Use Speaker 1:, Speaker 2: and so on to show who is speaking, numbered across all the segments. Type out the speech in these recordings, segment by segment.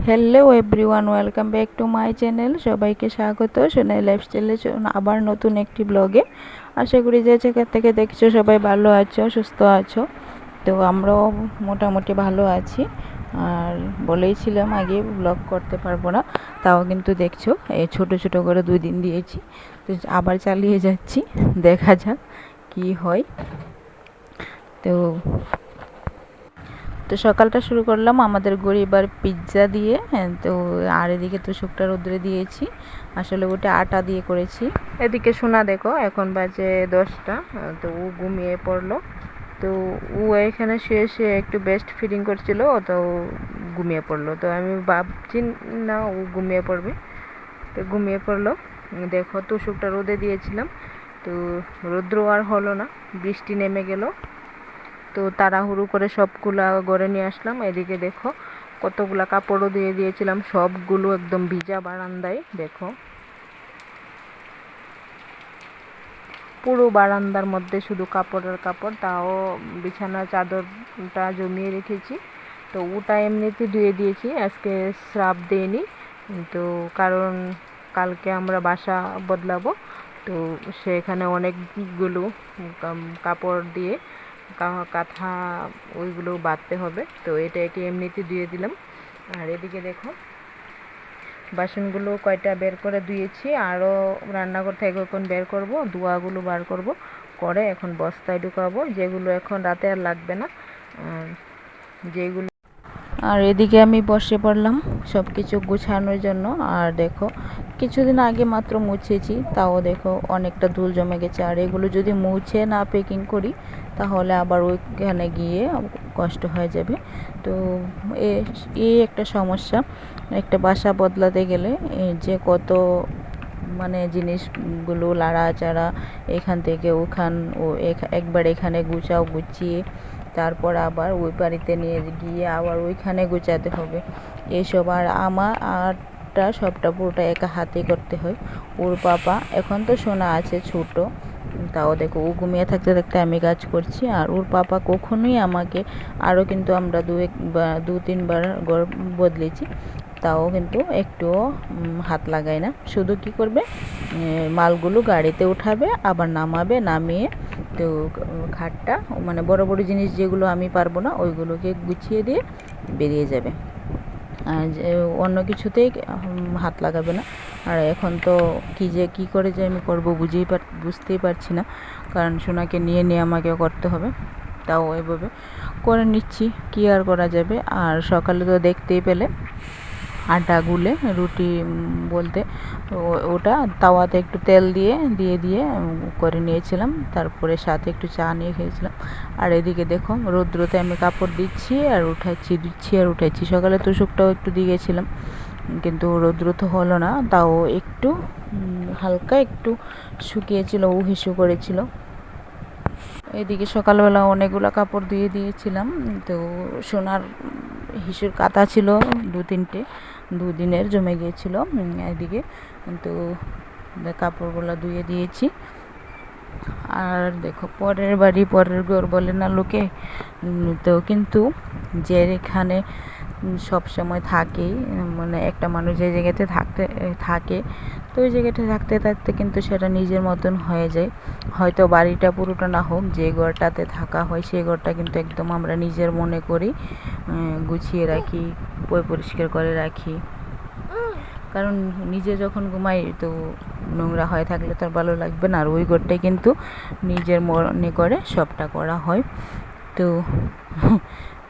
Speaker 1: Hello everyone, welcome back to my channel. সবাইকে স্বাগত সোনাই লাইফস্টাইলে আবার নতুন একটি ব্লগে। আশা করি যে যেখান থেকে দেখছো সবাই ভালো আছো, সুস্থ আছো। তো আমরাও মোটামুটি ভালো আছি। আর বলেইছিলাম আগে ব্লগ করতে পারবো না, তাও কিন্তু দেখছো এই ছোট ছোট করে 2 দিন দিয়েছি। তো আবার চালিয়ে যাচ্ছি, দেখা যাক কি হয়। তো তো সকালটা শুরু করলাম আমাদের গরিব আর পিৎজা দিয়ে। তো আর এদিকে তো শুকটা রোদ্রে দিয়েছি, আসলে ওটা আটা দিয়ে করেছি। এদিকে শোনা দেখো এখন বাজে 10টা। তো ও ঘুমিয়ে পড়লো। তো ও এখানে শুয়ে শুয়ে একটু বেস্ট ফিডিং করছিল, তো ঘুমিয়ে পড়লো। তো আমি ভাবছি না ও ঘুমিয়ে পড়বে, তো ঘুমিয়ে পড়লো। দেখো তো শুকটা রোদে দিয়েছিলাম, তো রৌদ্র আর হলো না, বৃষ্টি নেমে গেল। তো তাড়াহুড়ো করে সবগুলা ঘরে নিয়ে আসলাম। এদিকে দেখো কতগুলা কাপড়ও দিয়ে দিয়েছিলাম, সবগুলো একদম ভিজা বারান্দায়। দেখো পুরো বারান্দার মধ্যে শুধু কাপড় আর কাপড়, তাও বিছানার চাদরটা জমিয়ে রেখেছি। তো ওটা এমনিতে ধুয়ে দিয়েছি, আজকে স্রাব দেয়নি। তো কারণ কালকে আমরা বাসা বদলাবো, তো সেখানে অনেকগুলো কাপড় দিয়ে কাঁথা ওইগুলো বাঁধতে হবে। তো এটাকে এমনিতে ধুয়ে দিলাম। আর এদিকে দেখো বাসনগুলো কয়টা বের করে ধুয়েছি, আরও রান্নাঘর থেকে এখন বের করব, ধোয়াগুলো বার করব, করে এখন বস্তায় ঢুকাবো, যেগুলো এখন রাতে আর লাগবে না। যেগুলো আর এদিকে আমি বসে পড়লাম সব কিছু গুছানোর জন্য। আর দেখো কিছুদিন আগে মাত্র মুছেছি, তাও দেখো অনেকটা ধুল জমে গেছে। আর এগুলো যদি মুছে না প্যাকিং করি তাহলে আবার ওইখানে গিয়ে কষ্ট হয়ে যাবে। তো এই একটা সমস্যা, একটা বাসা বদলাতে গেলে যে কত মানে জিনিসগুলো লাড়াচাড়া, এখান থেকে ওখান ও একবার এখানে গুছাও, গুছিয়ে তারপর আবার ওই বাড়িতে নিয়ে গিয়ে আবার ওইখানে গুছাতে হবে এসব। আর আমার আরটা সবটা পুরোটা একা হাতে করতে হয়। ওর পাপা এখন তো শোনা আছে ছোট, তাও দেখো ও ঘুমিয়ে থাকতে থাকতে আমি কাজ করছি। আর ওর পাপা কখনোই আমাকে, আরও কিন্তু আমরা 2-3বার ঘর বদলেছি, তাও কিন্তু একটুও হাত লাগায় না। শুধু কি করবে, মালগুলো গাড়িতে উঠাবে, আবার নামাবে, নামিয়ে তো খাটটা মানে বড় বড় জিনিস যেগুলো আমি পারবো না ওইগুলোকে গুছিয়ে দিয়ে বেরিয়ে যাবে। আর অন্য কিছুতেই হাত লাগাবে না। আর এখন তো কী করে যে আমি করবো বুঝতেই পারছি না, কারণ সোনাকে নিয়ে নিয়ে আমাকেও করতে হবে। তাও এভাবে করে নিচ্ছি, কী আর করা যাবে। আর সকালে তো দেখতেই পেলে আটা গুলে রুটি বলতে ওটা তাওয়াতে একটু তেল দিয়ে দিয়ে করে নিয়েছিলাম, তারপরে সাথে একটু চা নিয়ে খেয়েছিলাম। আর এদিকে দেখো রৌদ্রতে আমি কাপড় দিচ্ছি আর দিচ্ছি আর উঠাচ্ছি। সকালে তোষকটাও একটু দিয়ে গেছিলাম, কিন্তু রৌদ্র তো হলো না, তাও একটু হালকা একটু শুকিয়েছিল, ও হিসু করেছিল। এদিকে সকালবেলা অনেকগুলো কাপড় দিয়ে দিয়েছিলাম। তো সোনার হিসুর কাঁথা ছিল 2-3টে, 2 দিনের জমে গিয়েছিল এদিকে। তো কাপড়গুলো ধুয়ে দিয়েছি। আর দেখো পরের বাড়ি পরের ঘর বলে না লোকে, তো কিন্তু যে এখানে সব সময় থাকেই, মানে একটা মানুষ যে জায়গাতে থাকে, তো ওই জায়গাটা থাকতে থাকতে কিন্তু সেটা নিজের মতন হয়ে যায়। হয়তো বাড়িটা পুরোটা না হোক, যে ঘরটাতে থাকা হয় সেই ঘরটা কিন্তু একদম আমরা নিজের মনে করি, গুছিয়ে রাখি, পরিষ্কার করে রাখি। কারণ নিজে যখন ঘুমাই তো নোংরা হয়ে থাকলে তো আর ভালো লাগবে না। আর ওই ঘরটাই কিন্তু নিজের মনে করে সবটা করা হয়। তো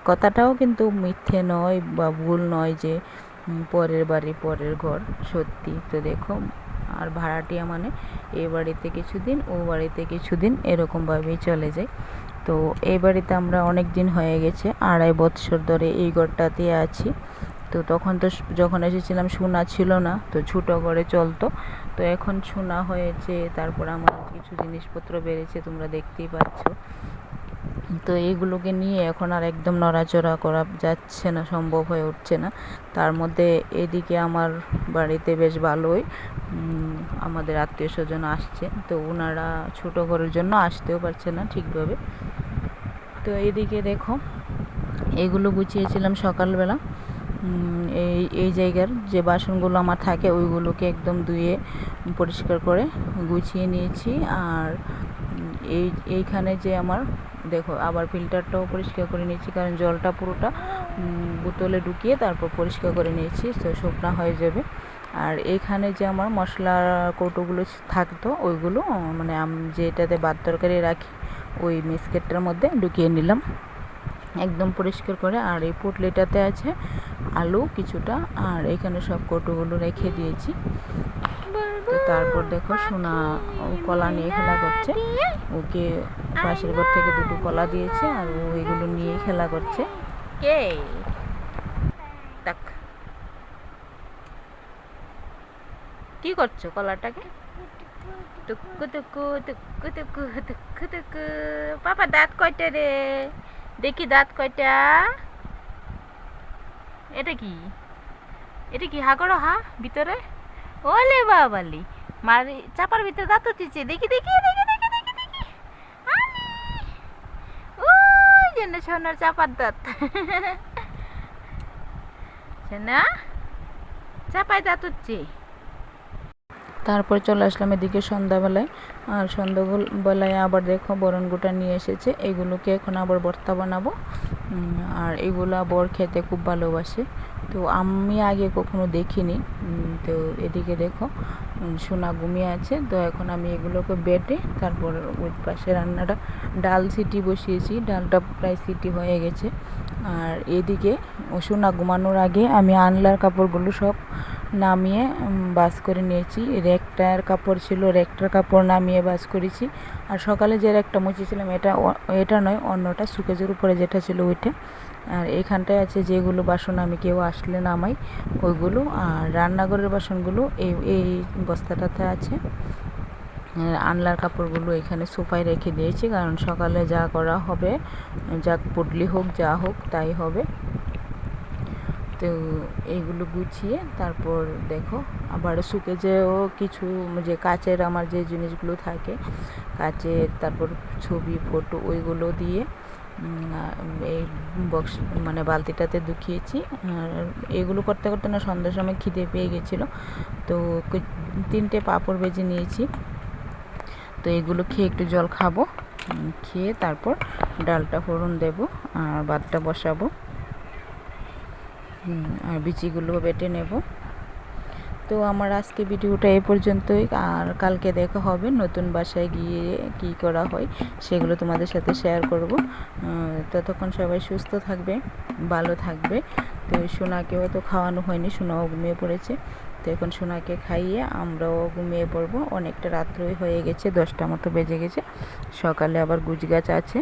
Speaker 1: কথাটাও কিন্তু মিথ্যে নয় বা ভুল নয় যে পরের বাড়ি পরের ঘর, সত্যি। তো দেখো আর ভাড়াটিয়া মানে এই বাড়িতে কিছুদিন ও বাড়িতে কিছুদিন এরকমভাবেই চলে যায়। তো এই বাড়িতে আমরা অনেক দিন হয়ে গেছে, 2.5 বছর ধরে এই ঘরটাতে আছি। তো তখন তো যখন এসেছিলাম সোনা ছিল না, তো ছোটো ঘরে চলতো। তো এখন সোনা হয়েছে, তারপর আমার কিছু জিনিসপত্র বেড়েছে, তোমরা দেখতেই পাচ্ছ। তো এইগুলোকে নিয়ে এখন আর একদম নড়াচড়া করা যাচ্ছে না, সম্ভব হয়ে উঠছে না। তার মধ্যে এদিকে আমার বাড়িতে বেশ ভালোই আমাদের আত্মীয় স্বজন আসছে, তো ওনারা ছোটো ঘরের জন্য আসতেও পারছে না ঠিকভাবে। তো এদিকে দেখো এগুলো গুছিয়েছিলাম সকালবেলা। এই এই জায়গার যে বাসনগুলো আমার থাকে ওইগুলোকে একদম ধুয়ে পরিষ্কার করে গুছিয়ে নিয়েছি। আর এইখানে যে আমার দেখো আবার ফিল্টারটাও পরিষ্কার করে নিয়েছি, কারণ জলটা পুরোটা বোতলে ঢুকিয়ে তারপর পরিষ্কার করে নিয়েছি, তো শুকনা হয়ে যাবে। আর এইখানে যে আমার মশলার কৌটোগুলো থাকতো ওইগুলো মানে যেটাতে ভাত তরকারি রাখি ওই মিক্সচারটার মধ্যে ঢুকিয়ে নিলাম একদম পরিষ্কার করে। আর এই পুটলিটাতে আছে আলু কিছুটা, আর এখানে সব কৌটোগুলো রেখে দিয়েছি। তো তারপর দেখো সোনা কলা নিয়ে খেলা করছে, ওকে পাশের ঘর থেকে দুটো কলা দিয়েছে আর ও এগুলো নিয়ে খেলা করছে। কে দেখ কি করছো কলাটাকে? টুকু টুকু টুকু টুকু টুকু টুকু। পাপা দাঁত কয়টা রে? দেখি দাঁত কয়টা। এটা কি? এটা কি হা করো হা ভিতরে? ওলে বাবালি মারি চাপার ভিতরে দাঁত উঠেছে। দেখি দেখি দেখি দেখি দেখি দেখি। ওই জন্য সোনার চাপার দাঁত। সোনা চাপায় দাঁত উঠছে। তারপর চলে আসলাম এদিকে সন্ধ্যাবেলায়। আর সন্ধ্যাবেলায় আবার দেখো বরণগুটা নিয়ে এসেছে, এগুলোকে এখন আবার ভর্তা বানাবো। আর এগুলা বর খেতে খুব ভালোবাসে, তো আমি আগে কখনো দেখিনি। তো এদিকে দেখো সোনা ঘুমিয়ে আছে, তো এখন আমি এগুলোকে বেটে তারপর ওই পাশে রান্নাটা ডাল সিটি বসিয়েছি, ডালটা প্রায় সিটি হয়ে গেছে। আর এদিকে সোনা ঘুমানোর আগে আমি আনলার কাপড়গুলো সব নামিয়ে ভাঁজ করে নিয়েছি। রেকটার কাপড় ছিল, রেকটার কাপড় নামিয়ে ভাঁজ করেছি। আর সকালে যে রেকটা মুছেছিলাম এটা নয়, অন্যটা সুকেজের উপরে যেটা ছিল ওইটা। আর এইখানটায় আছে যেগুলো বাসন আমি কেউ আসলে নামাই ওইগুলো, আর রান্নাঘরের বাসনগুলো এই বস্তাটাতে আছে। আনলার কাপড়গুলো এখানে সোফায় রেখে দিয়েছি, কারণ সকালে যা করা হবে, যা পুটলি হোক যা হোক তাই হবে। তো এইগুলো গুছিয়ে তারপর দেখো আবার সুকেজেও কিছু যে কাচের আমার যে জিনিসগুলো থাকে কাচের, তারপর ছবি ফটো ওইগুলো দিয়ে এই বক্স মানে বালতিটাতে ঢুকিয়েছি। আর এগুলো করতে করতে না সন্ধ্যার সময় খিদে পেয়ে গেছিলো, তো 3টে পাঁপড় ভেজে নিয়েছি। তো এগুলো খেয়ে একটু জল খাবো, খেয়ে তারপর ডালটা ফোড়ন দেব আর ভাতটা বসাবো, আর বিচিগুলো বেটে নেব। তো আমার আজকে ভিডিওটা এই পর্যন্তই, আর কালকে দেখা হবে নতুন বাসায় গিয়ে কি করা হয় সেগুলো তোমাদের সাথে শেয়ার করব। ততক্ষণ সবাই সুস্থ থাকবে, ভালো থাকবে। তো সোনাকেও তো খাওয়ানো হয়নি, সোনাও ঘুমিয়ে পড়েছে। তো এখন সোনাকে খাইয়ে আমরাও ঘুমিয়ে পড়বো, অনেকটা রাত্রই হয়ে গেছে, 10টা মতো বেজে গেছে। সকালে আবার গুজগাছ আছে।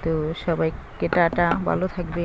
Speaker 1: তো সবাইকে টাটা, ভালো থাকবে।